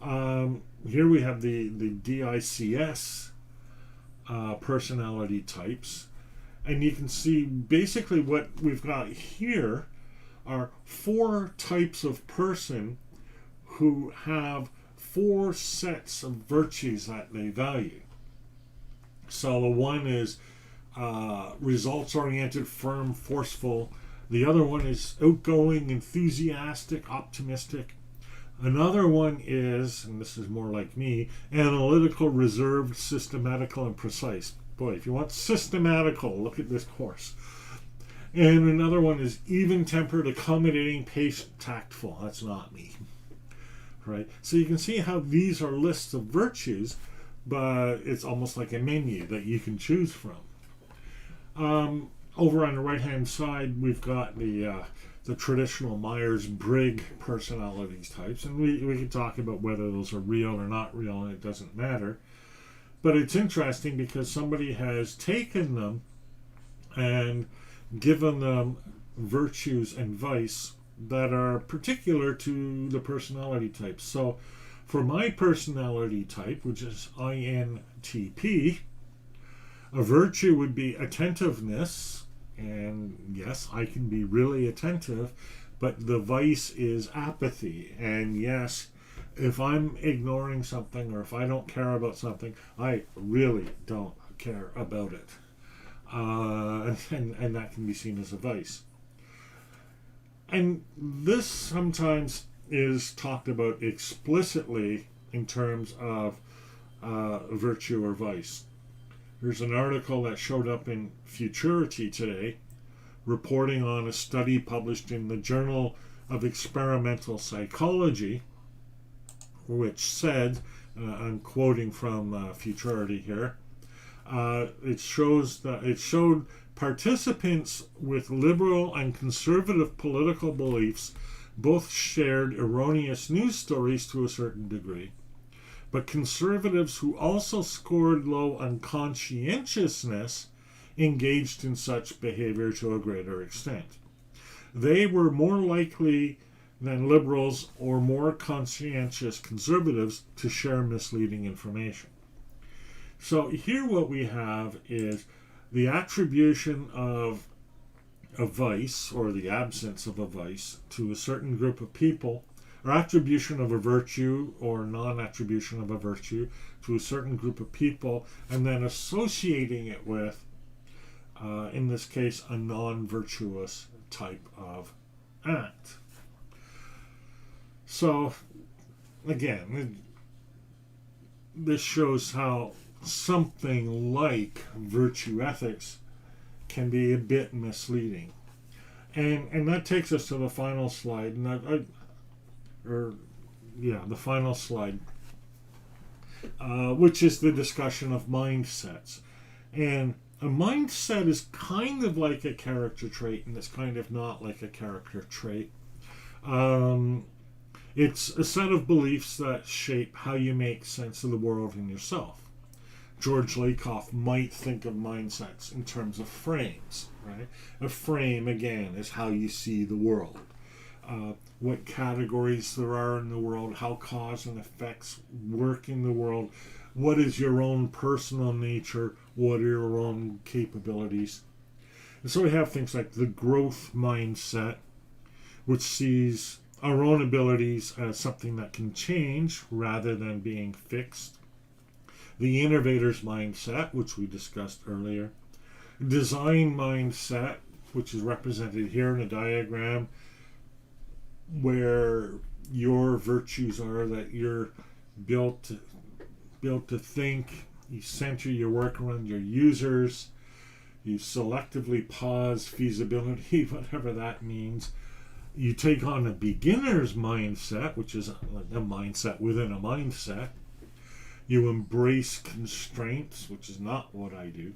Here we have the DICS personality types, and you can see basically what we've got here are 4 types of person who have 4 sets of virtues that they value. So the one is results-oriented, firm, forceful. The other one is outgoing, enthusiastic, optimistic. Another one is, and this is more like me, analytical, reserved, systematical, and precise. Boy, if you want systematical, look at this course. And another one is even-tempered, accommodating, patient, tactful. That's not me. Right? So you can see how these are lists of virtues, but it's almost like a menu that you can choose from. Over on the right-hand side, we've got the traditional Myers-Briggs personalities types, and we could talk about whether those are real or not real, and it doesn't matter. But it's interesting because somebody has taken them and given them virtues and vice that are particular to the personality types. So for my personality type, which is INTP, a virtue would be attentiveness. And yes, I can be really attentive, but the vice is apathy. And yes, if I'm ignoring something or if I don't care about something, I really don't care about it. And that can be seen as a vice. And this sometimes is talked about explicitly in terms of virtue or vice. There's an article that showed up in Futurity today reporting on a study published in the Journal of Experimental Psychology, which said, I'm quoting from Futurity here, it showed participants with liberal and conservative political beliefs both shared erroneous news stories to a certain degree. But conservatives who also scored low on conscientiousness engaged in such behavior to a greater extent. They were more likely than liberals or more conscientious conservatives to share misleading information. So here what we have is the attribution of a vice or the absence of a vice to a certain group of people, or attribution of a virtue or non-attribution of a virtue to a certain group of people, and then associating it with, in this case, a non-virtuous type of act. So, again, this shows how something like virtue ethics can be a bit misleading. And that takes us to the final slide, and the final slide, which is the discussion of mindsets. And a mindset is kind of like a character trait, and it's kind of not like a character trait. It's a set of beliefs that shape how you make sense of the world and yourself. George Lakoff might think of mindsets in terms of frames, right? A frame, again, is how you see the world. What categories there are in the world, how cause and effects work in the world, what is your own personal nature, what are your own capabilities. And so we have things like the growth mindset, which sees our own abilities as something that can change rather than being fixed. The innovator's mindset, which we discussed earlier. Design mindset, which is represented here in a diagram, where your virtues are that you're built to think, you center your work around your users, you selectively pause feasibility, whatever that means. You take on a beginner's mindset, which is a mindset within a mindset. You embrace constraints, which is not what I do.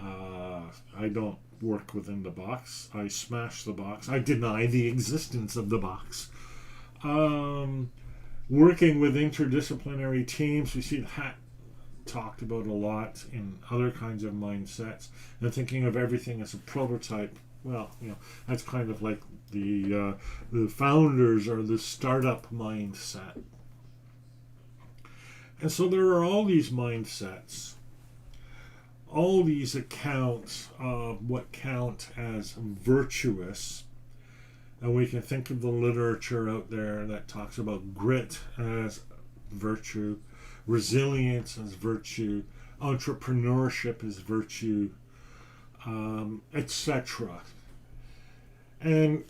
I don't work within the box. I smash the box. I deny the existence of the box. Working with interdisciplinary teams, we see that talked about a lot in other kinds of mindsets. And thinking of everything as a prototype, well, that's kind of like the founders or the startup mindset. And so there are all these mindsets, all these accounts of what count as virtuous. And we can think of the literature out there that talks about grit as virtue, resilience as virtue, entrepreneurship as virtue, etc. And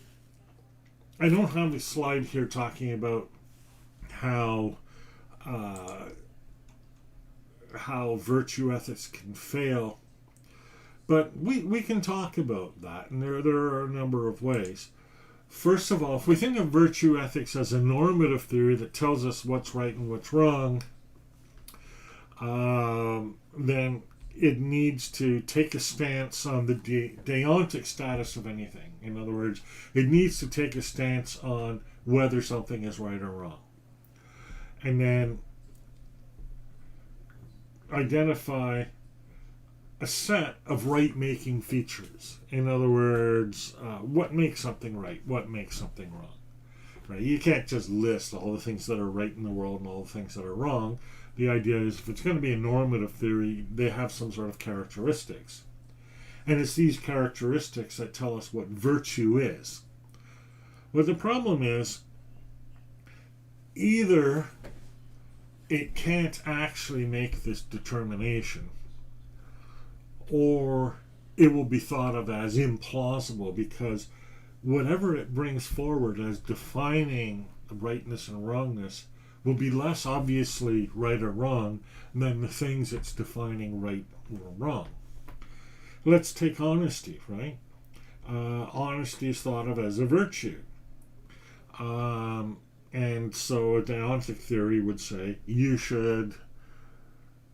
I don't have a slide here talking about how virtue ethics can fail, but we can talk about that, and there are a number of ways. First of all, if we think of virtue ethics as a normative theory that tells us what's right and what's wrong, then it needs to take a stance on the deontic status of anything. In other words, it needs to take a stance on whether something is right or wrong. And then identify a set of right-making features. In other words, what makes something right, what makes something wrong. Right? You can't just list all the things that are right in the world and all the things that are wrong. The idea is if it's going to be a normative theory, they have some sort of characteristics. And it's these characteristics that tell us what virtue is. But the problem is, either it can't actually make this determination, or it will be thought of as implausible, because whatever it brings forward as defining rightness and wrongness will be less obviously right or wrong than the things it's defining right or wrong. Let's take honesty, right? Honesty is thought of as a virtue. And so a deontic theory would say you should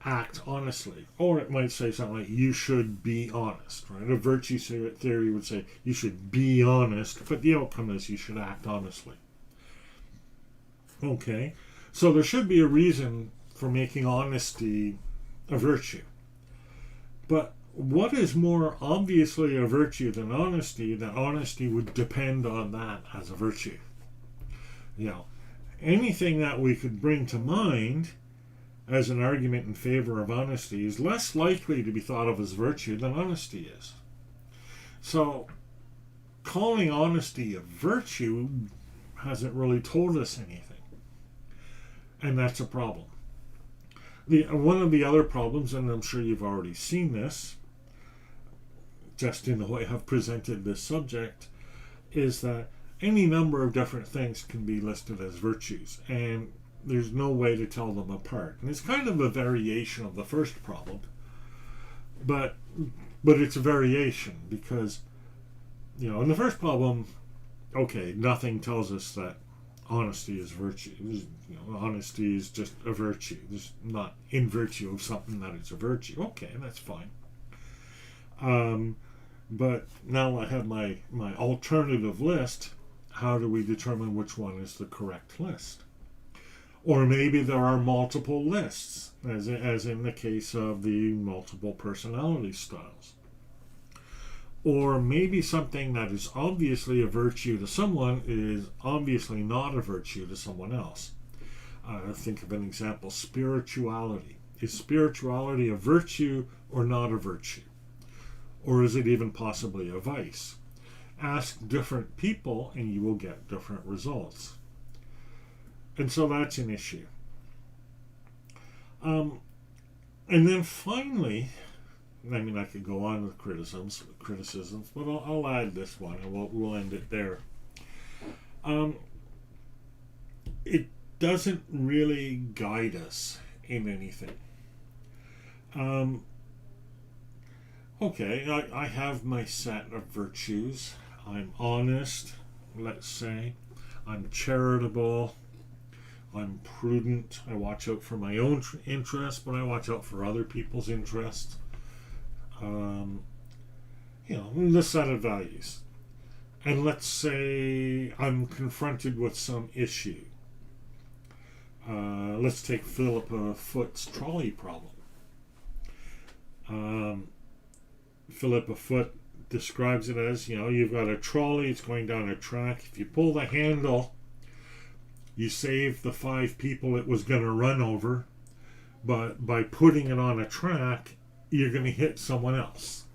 act honestly. Or it might say something like you should be honest, right? A virtue theory would say you should be honest, but the outcome is you should act honestly. Okay, so there should be a reason for making honesty a virtue. But what is more obviously a virtue than honesty? That honesty would depend on that as a virtue. Anything that we could bring to mind as an argument in favor of honesty is less likely to be thought of as virtue than honesty is. So, calling honesty a virtue hasn't really told us anything. And that's a problem. One of the other problems, and I'm sure you've already seen this, just in the way I've presented this subject, is that any number of different things can be listed as virtues, and there's no way to tell them apart. And it's kind of a variation of the first problem, but it's a variation because, in the first problem, okay, nothing tells us that honesty is virtue. Honesty is just a virtue. It's not in virtue of something that it's a virtue. Okay, that's fine. But now I have my alternative list. How do we determine which one is the correct list? Or maybe there are multiple lists, as in the case of the multiple personality styles. Or maybe something that is obviously a virtue to someone is obviously not a virtue to someone else. Think of an example: spirituality. Is spirituality a virtue or not a virtue? Or is it even possibly a vice? Ask different people and you will get different results. And so that's an issue. And then finally, I mean, I could go on with criticisms, but I'll add this one and we'll end it there. It doesn't really guide us in anything. Okay, I have my set of virtues. I'm honest, let's say. I'm charitable. I'm prudent. I watch out for my own interests, but I watch out for other people's interests. The set of values. And let's say I'm confronted with some issue. Let's take Philippa Foot's trolley problem. Philippa Foot describes it as, you've got a trolley, it's going down a track. If you pull the handle, you save the 5 people it was going to run over, but by putting it on a track, you're going to hit someone else.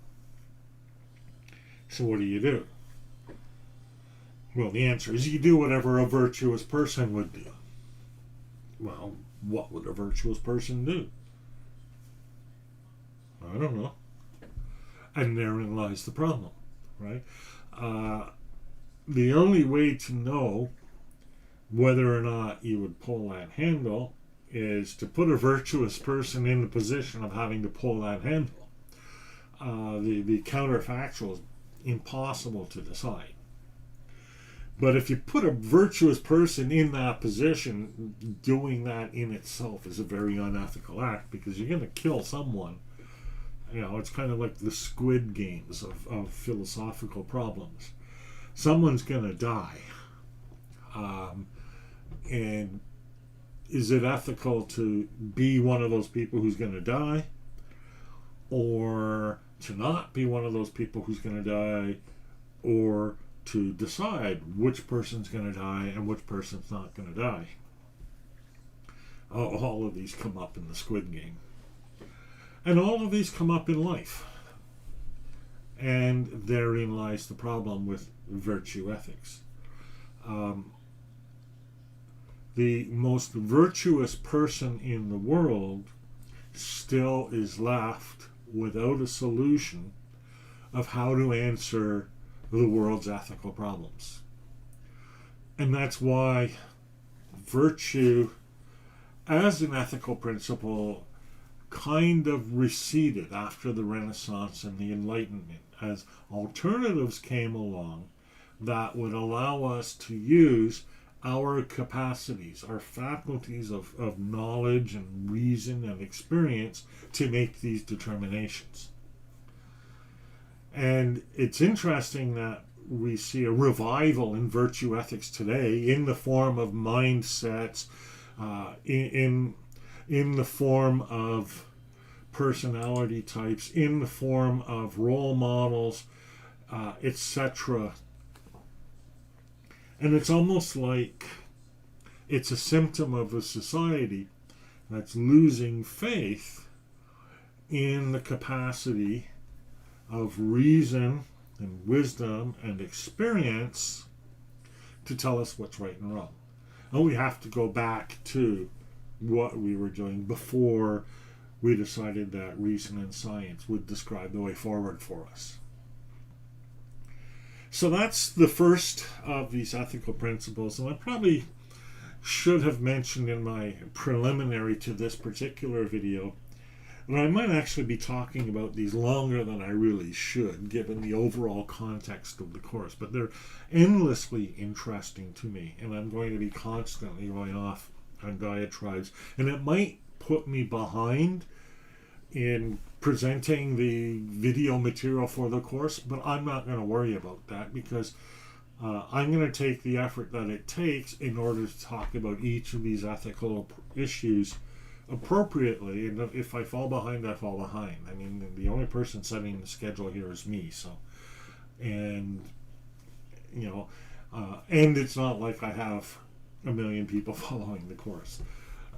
So what do? Well, the answer is you do whatever a virtuous person would do. Well, what would a virtuous person do? I don't know. And therein lies the problem, right? The only way to know whether or not you would pull that handle is to put a virtuous person in the position of having to pull that handle. The counterfactual is impossible to decide. But if you put a virtuous person in that position, doing that in itself is a very unethical act because you're going to kill someone. It's kind of like the Squid Games of philosophical problems. Someone's going to die. And is it ethical to be one of those people who's going to die? Or to not be one of those people who's going to die? Or to decide which person's going to die and which person's not going to die? All of these come up in the Squid Game. And all of these come up in life. And therein lies the problem with virtue ethics. The most virtuous person in the world still is left without a solution of how to answer the world's ethical problems. And that's why virtue as an ethical principle kind of receded after the Renaissance and the Enlightenment as alternatives came along that would allow us to use our capacities, our faculties of knowledge and reason and experience to make these determinations. And it's interesting that we see a revival in virtue ethics today in the form of mindsets, in the form of personality types, in the form of role models, etc. And it's almost like it's a symptom of a society that's losing faith in the capacity of reason and wisdom and experience to tell us what's right and wrong. And we have to go back to what we were doing before we decided that reason and science would describe the way forward for us. So that's the first of these ethical principles, and I probably should have mentioned in my preliminary to this particular video that I might actually be talking about these longer than I really should, given the overall context of the course, but they're endlessly interesting to me, and I'm going to be constantly going off on diatribes, and it might put me behind in presenting the video material for the course, but I'm not going to worry about that because I'm going to take the effort that it takes in order to talk about each of these ethical issues appropriately. And if I fall behind, I fall behind. I mean, the only person setting the schedule here is me. So, and you know, and it's not like I have a million people following the course.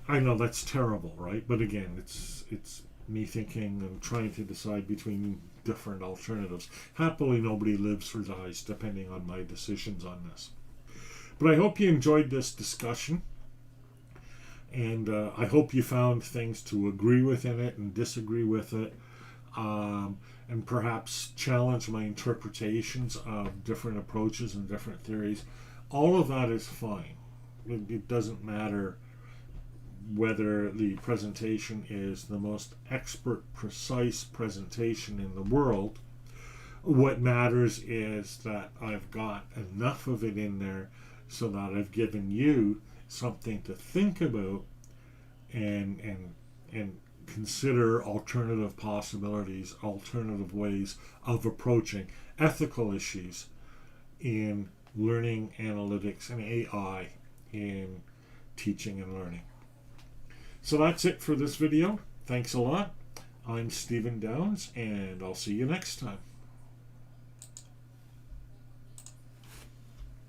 I know that's terrible, right? But again, it's me thinking and trying to decide between different alternatives. Happily, nobody lives or dies depending on my decisions on this. But I hope you enjoyed this discussion, and I hope you found things to agree with in it and disagree with it, and perhaps challenge my interpretations of different approaches and different theories. All of that is fine. It doesn't matter whether the presentation is the most expert, precise presentation in the world. What matters is that I've got enough of it in there so that I've given you something to think about and consider alternative possibilities, alternative ways of approaching ethical issues in learning, analytics, and AI in teaching and learning. So that's it for this video. Thanks a lot. I'm Stephen Downs, and I'll see you next time.